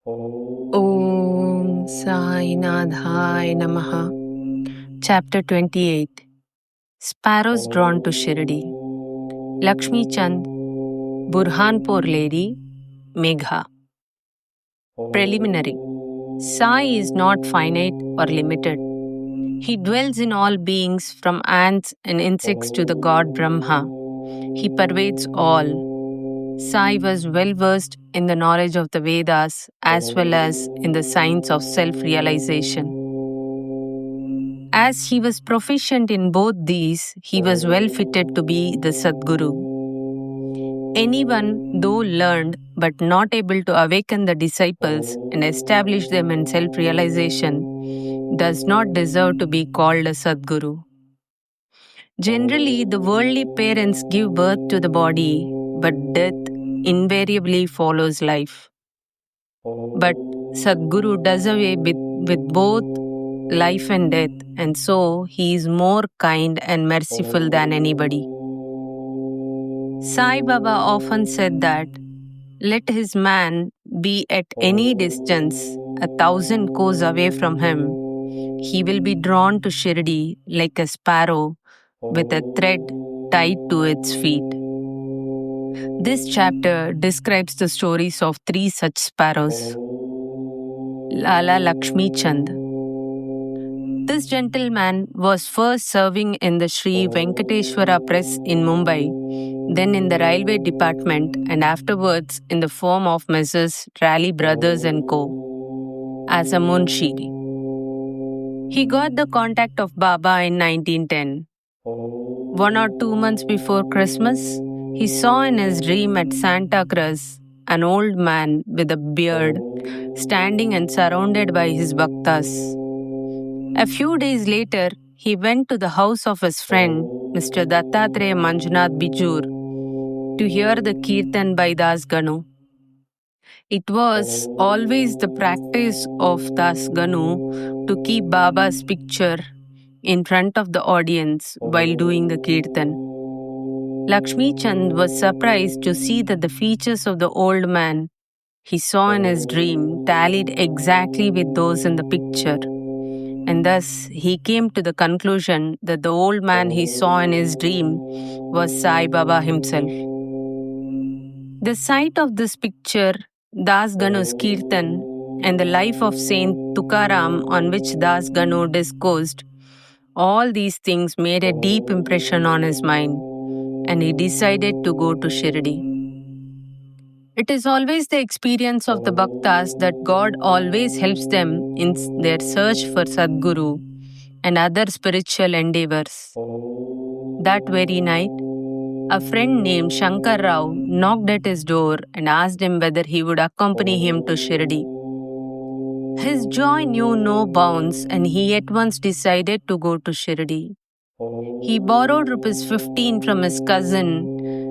Om Sai Nadhai Namaha. Chapter 28. Sparrows Drawn to Shirdi. Lakshmi Chand, Burhanpur Lady, Megha. Preliminary. Sai is not finite or limited. He dwells in all beings from ants and insects to the god Brahma. He pervades all. Sai was well versed in the knowledge of the Vedas as well as in the science of self realization. As he was proficient in both these, he was well fitted to be the Sadguru. Anyone, though learned but not able to awaken the disciples and establish them in self realization, does not deserve to be called a Sadguru. Generally, the worldly parents give birth to the body, but death invariably follows life. But Sadguru does away with both life and death, and so he is more kind and merciful than anybody. Sai Baba often said that, let his man be at any distance, 1,000 kos away from him, he will be drawn to Shirdi like a sparrow with a thread tied to its feet. This chapter describes the stories of 3 such sparrows. Lala Lakshmi Chand. This gentleman was first serving in the Sri Venkateshwara Press in Mumbai, then in the railway department, and afterwards in the firm of Messrs. Raleigh Brothers and Co. as a munshi. He got the contact of Baba in 1910. 1 or 2 months before Christmas, he saw in his dream at Santa Cruz an old man with a beard standing and surrounded by his bhaktas. A few days later, he went to the house of his friend, Mr. Dattatreya Manjunath Bijur, to hear the Kirtan by Das Ganu. It was always the practice of Das Ganu to keep Baba's picture in front of the audience while doing the Kirtan. Lakshmi Chand was surprised to see that the features of the old man he saw in his dream tallied exactly with those in the picture. And thus, he came to the conclusion that the old man he saw in his dream was Sai Baba himself. The sight of this picture, Das Ganu's Kirtan, and the life of Saint Tukaram on which Das Ganu discoursed, all these things made a deep impression on his mind, and he decided to go to Shirdi. It is always the experience of the Bhaktas that God always helps them in their search for Sadguru and other spiritual endeavors. That very night, a friend named Shankar Rao knocked at his door and asked him whether he would accompany him to Shirdi. His joy knew no bounds and he at once decided to go to Shirdi. He borrowed ₹15 from his cousin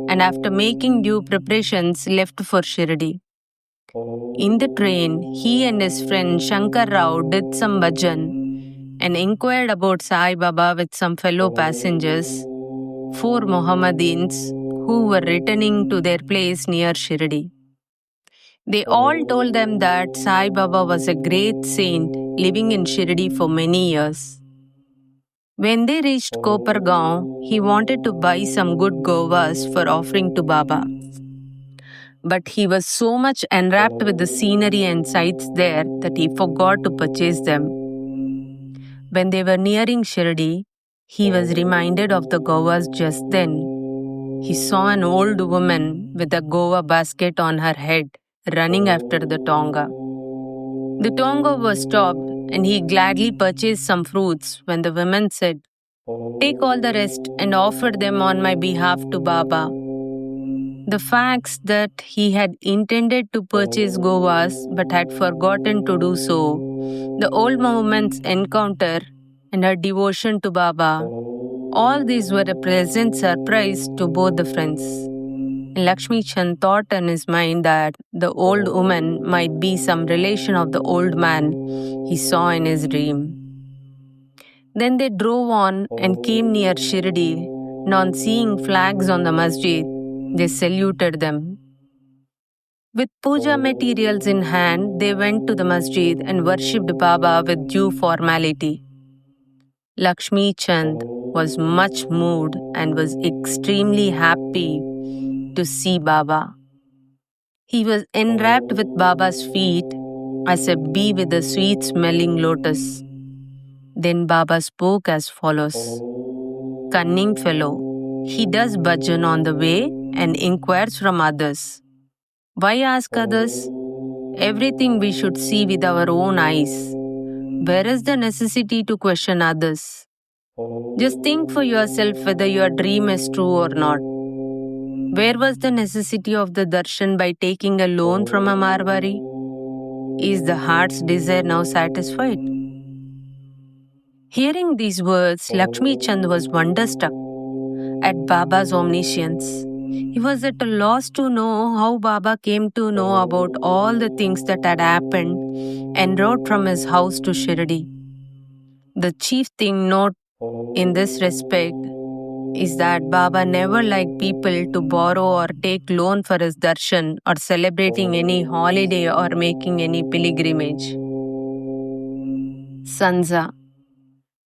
and after making due preparations left for Shirdi. In the train, he and his friend Shankar Rao did some bhajan and inquired about Sai Baba with some fellow passengers, 4 Mohammedans who were returning to their place near Shirdi. They all told them that Sai Baba was a great saint living in Shirdi for many years. When they reached Kopargaon, he wanted to buy some good govas for offering to Baba. But he was so much enwrapped with the scenery and sights there that he forgot to purchase them. When they were nearing Shirdi, he was reminded of the govas just then. He saw an old woman with a gova basket on her head running after the Tonga. The Tonga was stopped and he gladly purchased some fruits when the woman said, "Take all the rest and offer them on my behalf to Baba." The facts that he had intended to purchase govas but had forgotten to do so, the old woman's encounter and her devotion to Baba, all these were a pleasant surprise to both the friends. Lakshmi Chand thought in his mind that the old woman might be some relation of the old man he saw in his dream. Then they drove on and came near Shirdi, and on seeing flags on the masjid, they saluted them. With puja materials in hand, they went to the masjid and worshipped Baba with due formality. Lakshmi Chand was much moved and was extremely happy to see Baba. He was enwrapped with Baba's feet as a bee with a sweet smelling lotus. Then Baba spoke as follows: Cunning fellow, he does bhajan on the way and inquires from others. Why ask others? Everything we should see with our own eyes. Where is the necessity to question others? Just think for yourself whether your dream is true or not. Where was the necessity of the darshan by taking a loan from a Marwari? Is the heart's desire now satisfied? Hearing these words, Lakshmi Chand was wonderstruck at Baba's omniscience. He was at a loss to know how Baba came to know about all the things that had happened en route from his house to Shirdi. The chief thing note in this respect is that Baba never liked people to borrow or take loan for his darshan or celebrating any holiday or making any pilgrimage. Sanza.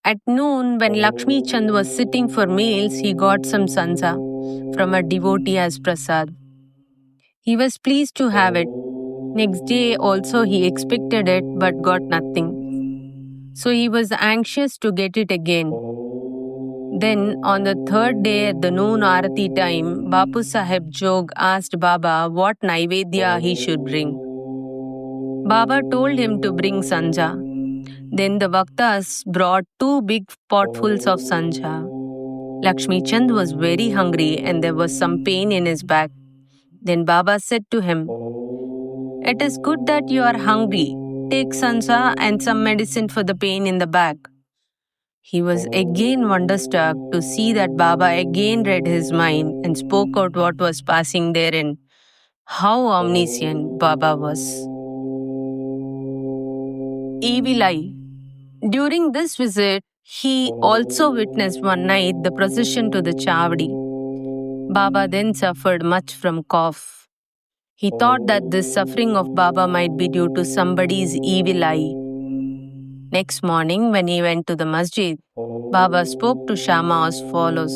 At noon, when Lakshmi Chand was sitting for meals, he got some sanza from a devotee as prasad. He was pleased to have it. Next day also he expected it but got nothing. So he was anxious to get it again. Then on the third day at the noon arati time, Bapu Sahib Jog asked Baba what Naivedya he should bring. Baba told him to bring sanja. Then the Vaktas brought 2 big potfuls of sanja. Lakshmi Chand was very hungry and there was some pain in his back. Then Baba said to him, "It is good that you are hungry. Take sanja and some medicine for the pain in the back." He was again wonderstruck to see that Baba again read his mind and spoke out what was passing therein. How omniscient Baba was. Evil eye. During this visit, he also witnessed one night the procession to the Chavdi. Baba then suffered much from cough. He thought that this suffering of Baba might be due to somebody's evil eye. Next morning, when he went to the masjid, Baba spoke to Shama as follows: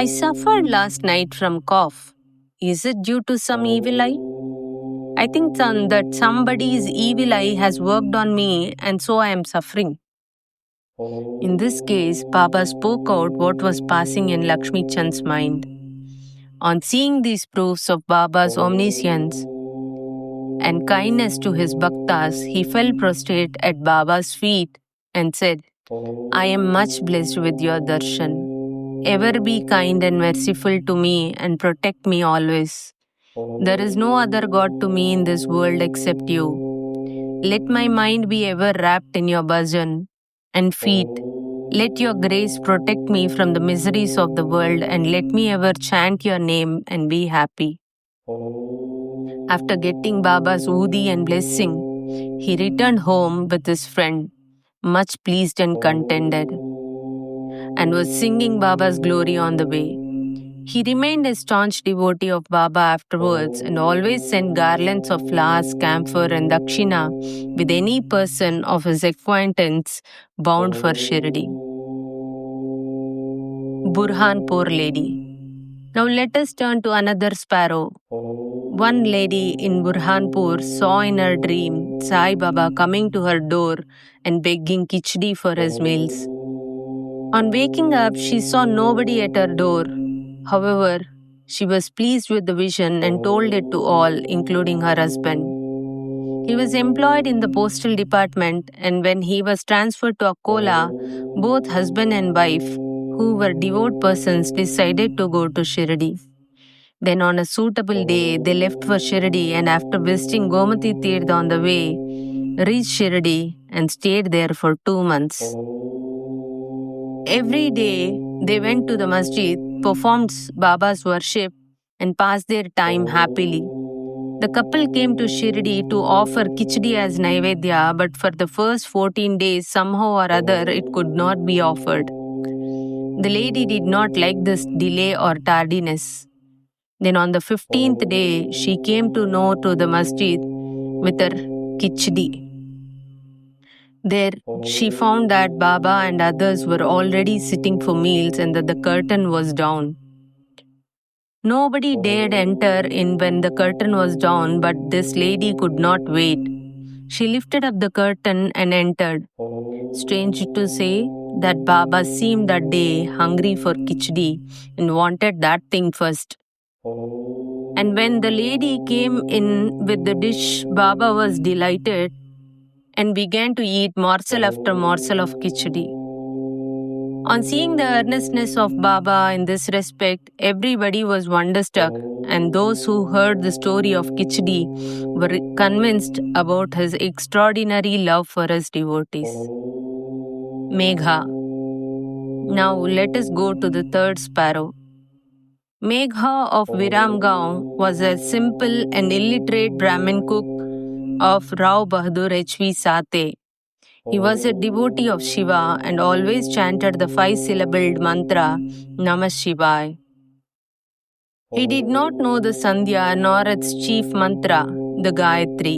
I suffered last night from cough. Is it due to some evil eye? I think that somebody's evil eye has worked on me and so I am suffering. In this case, Baba spoke out what was passing in Lakshmi Chand's mind. On seeing these proofs of Baba's omniscience and kindness to his bhaktas, he fell prostrate at Baba's feet and said, I am much blessed with your darshan. Ever be kind and merciful to me and protect me always. There is no other God to me in this world except you. Let my mind be ever wrapped in your bhajan and feet. Let your grace protect me from the miseries of the world and let me ever chant your name and be happy. After getting Baba's udi and blessing, he returned home with his friend, much pleased and contented, and was singing Baba's glory on the way. He remained a staunch devotee of Baba afterwards and always sent garlands of flowers, camphor, and dakshina with any person of his acquaintance bound for Shirdi. Burhanpur lady. Now let us turn to another sparrow. One lady in Burhanpur saw in her dream Sai Baba coming to her door and begging khichdi for his meals. On waking up, she saw nobody at her door. However, she was pleased with the vision and told it to all, including her husband. He was employed in the postal department, and when he was transferred to Akola, both husband and wife, who were devout persons, decided to go to Shirdi. Then on a suitable day, they left for Shirdi and after visiting Gomati Tirtha on the way, reached Shirdi and stayed there for 2 months. Every day, they went to the masjid, performed Baba's worship, and passed their time happily. The couple came to Shirdi to offer khichdi as Naivedya, but for the first 14 days, somehow or other, it could not be offered. The lady did not like this delay or tardiness. Then on the 15th day, she came to the masjid with her kichdi. There, she found that Baba and others were already sitting for meals and that the curtain was down. Nobody dared enter in when the curtain was down, but this lady could not wait. She lifted up the curtain and entered. Strange to say, that Baba seemed that day hungry for kichdi and wanted that thing first. And when the lady came in with the dish, Baba was delighted and began to eat morsel after morsel of kichdi. On seeing the earnestness of Baba in this respect, everybody was wonderstruck, and those who heard the story of Kichdi were convinced about his extraordinary love for his devotees. Megha. Now let us go to the third sparrow. Megha of Viramgaon was a simple and illiterate Brahmin cook of Rao Bahadur H.V. Sate. He was a devotee of Shiva and always chanted the 5-syllabled mantra Namah Shivaya. He did not know the Sandhya nor its chief mantra, the Gayatri.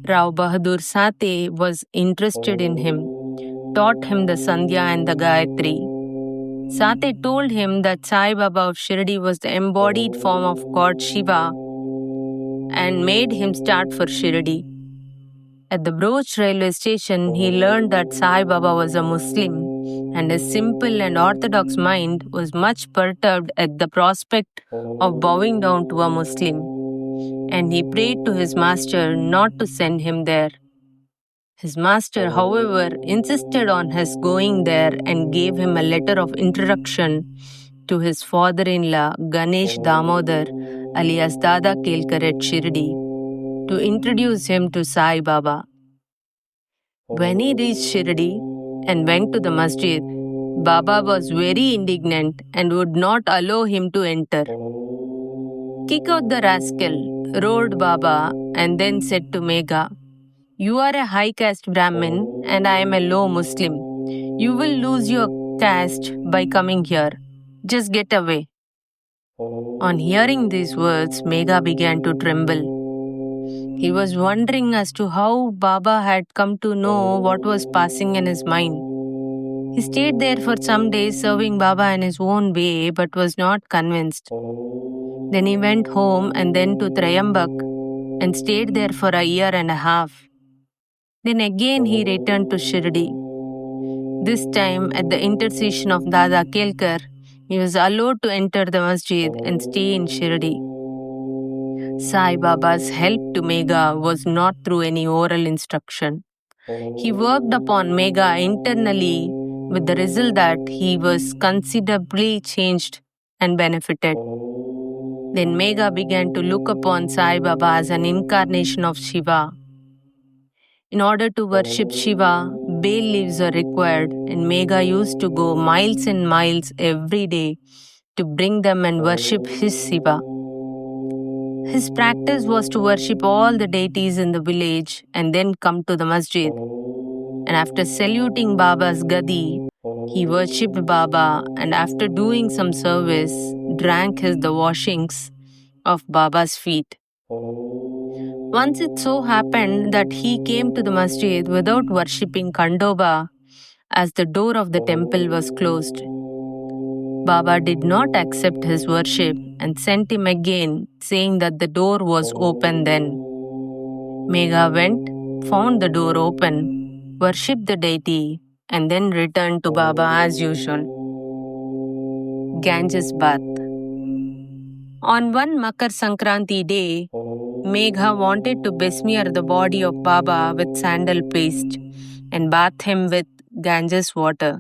Rao Bahadur Sate was interested in him, taught him the Sandhya and the Gayatri. Sate told him that Sai Baba of Shirdi was the embodied form of God Shiva and made him start for Shirdi. At the Broach railway station, he learned that Sai Baba was a Muslim, and his simple and orthodox mind was much perturbed at the prospect of bowing down to a Muslim, and he prayed to his master not to send him there. His master, however, insisted on his going there and gave him a letter of introduction to his father-in-law, Ganesh Damodar, alias Dada Kelkar at Shirdi, to introduce him to Sai Baba. When he reached Shirdi and went to the masjid, Baba was very indignant and would not allow him to enter. "Kick out the rascal," roared Baba, and then said to Megha, "You are a high caste Brahmin and I am a low Muslim. You will lose your caste by coming here. Just get away." On hearing these words, Megha began to tremble. He was wondering as to how Baba had come to know what was passing in his mind. He stayed there for some days serving Baba in his own way but was not convinced. Then he went home and then to Trayambak and stayed there for a year and a half. Then again he returned to Shirdi. This time, at the intercession of Dada Kelkar, he was allowed to enter the masjid and stay in Shirdi. Sai Baba's help to Megha was not through any oral instruction. He worked upon Megha internally with the result that he was considerably changed and benefited. Then Megha began to look upon Sai Baba as an incarnation of Shiva. In order to worship Shiva, bay leaves are required, and Megha used to go miles and miles every day to bring them and worship his Shiva. His practice was to worship all the deities in the village and then come to the masjid. And after saluting Baba's gadi, he worshipped Baba and after doing some service, drank the washings of Baba's feet. Once it so happened that he came to the masjid without worshipping Khandoba, as the door of the temple was closed. Baba did not accept his worship and sent him again, saying that the door was open then. Megha went, found the door open, worshipped the deity, and then returned to Baba as usual. Ganges Bath. On one Makar Sankranti day, Megha wanted to besmear the body of Baba with sandal paste and bath him with Ganges water.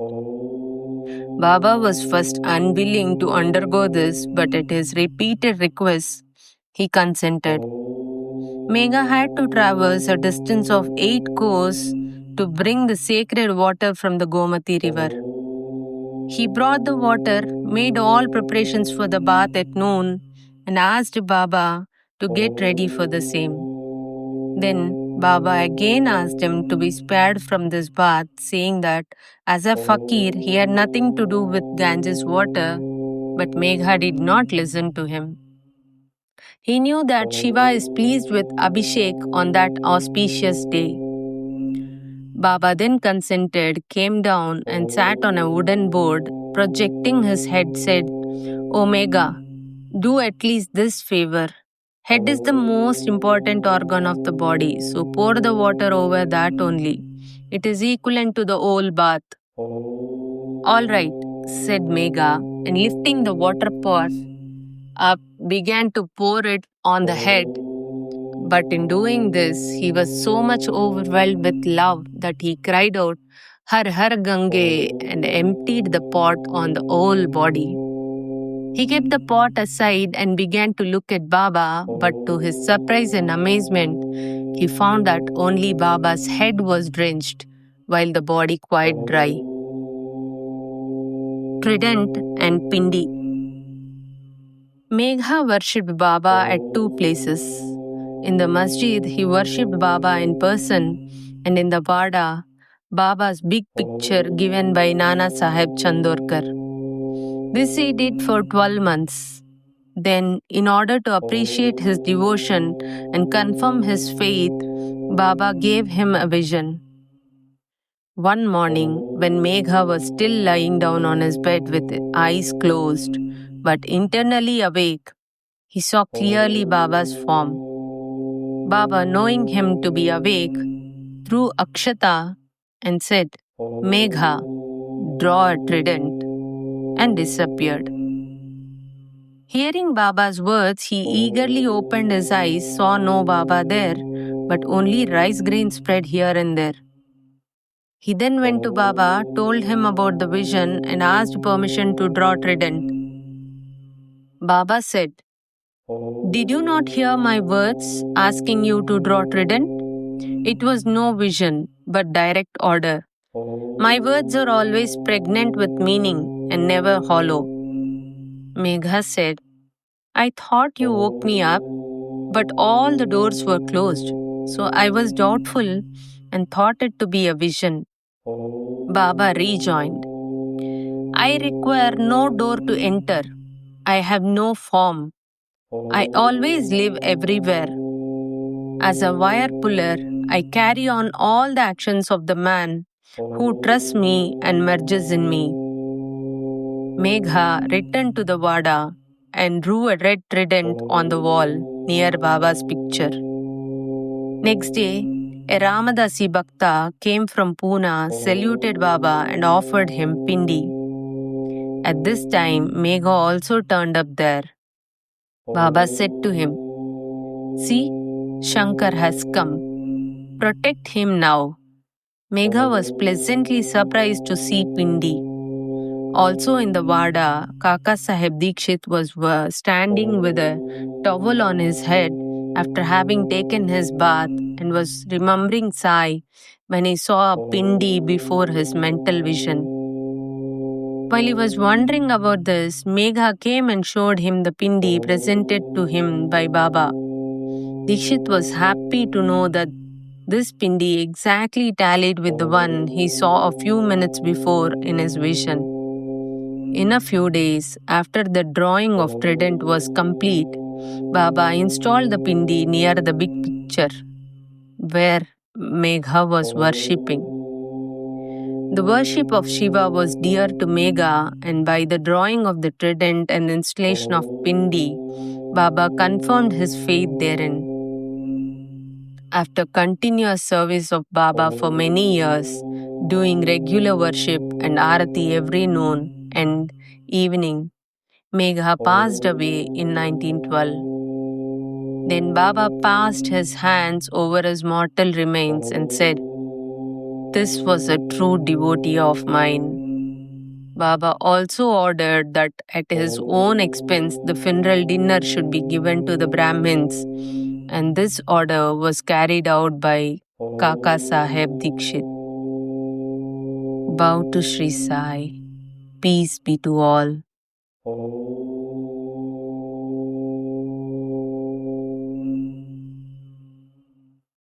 Baba was first unwilling to undergo this, but at his repeated requests, he consented. Megha had to traverse a distance of 8 kos to bring the sacred water from the Gomati river. He brought the water, made all preparations for the bath at noon, and asked Baba to get ready for the same. Then Baba again asked him to be spared from this bath, saying that as a fakir he had nothing to do with Ganges water, but Megha did not listen to him. He knew that Shiva is pleased with Abhishek on that auspicious day. Baba then consented, came down, and sat on a wooden board, projecting his head, said, Omega, do at least this favor. Head is the most important organ of the body, so pour the water over that only. It is equivalent to the whole bath. All right, said Megha, and lifting the water pot up, began to pour it on the head. But in doing this, he was so much overwhelmed with love that he cried out, Har Har Gange, and emptied the pot on the whole body. He kept the pot aside and began to look at Baba, but to his surprise and amazement, he found that only Baba's head was drenched, while the body quite dry. Trident and Pindi. Megha worshipped Baba at two places. In the masjid, he worshipped Baba in person, and in the Vada, Baba's big picture given by Nana Sahib Chandorkar. This he did for 12 months. Then, in order to appreciate his devotion and confirm his faith, Baba gave him a vision. One morning, when Megha was still lying down on his bed with eyes closed, but internally awake, he saw clearly Baba's form. Baba, knowing him to be awake, threw Akshata and said, Megha, draw a trident, and disappeared. Hearing Baba's words, he eagerly opened his eyes, saw no Baba there, but only rice grains spread here and there. He then went to Baba, told him about the vision, and asked permission to draw trident. Baba said, Did you not hear my words asking you to draw trident? It was no vision, but direct order. My words are always pregnant with meaning and never hollow. Megha said, I thought you woke me up, but all the doors were closed, so I was doubtful and thought it to be a vision. Baba rejoined, I require no door to enter. I have no form. I always live everywhere. As a wire puller, I carry on all the actions of the man who trusts me and merges in me. Megha returned to the Vada and drew a red trident on the wall near Baba's picture. Next day, a Ramadasi Bhakta came from Pune, saluted Baba, and offered him pindi. At this time, Megha also turned up there. Baba said to him, See, Shankar has come. Protect him now. Megha was pleasantly surprised to see pindi. Also in the Vada, Kaka Sahib Dikshit was standing with a towel on his head after having taken his bath and was remembering Sai when he saw a pindi before his mental vision. While he was wondering about this, Megha came and showed him the pindi presented to him by Baba. Dikshit was happy to know that this pindi exactly tallied with the one he saw a few minutes before in his vision. In a few days, after the drawing of trident was complete, Baba installed the pindi near the big picture where Megha was worshipping. The worship of Shiva was dear to Megha, and by the drawing of the trident and installation of pindi, Baba confirmed his faith therein. After continuous service of Baba for many years, doing regular worship and arati every noon and evening, Megha passed away in 1912. Then Baba passed his hands over his mortal remains and said, This was a true devotee of mine. Baba also ordered that at his own expense the funeral dinner should be given to the Brahmins, and this order was carried out by Kaka Sahib Dikshit. Bow to Sri Sai. Peace be to all.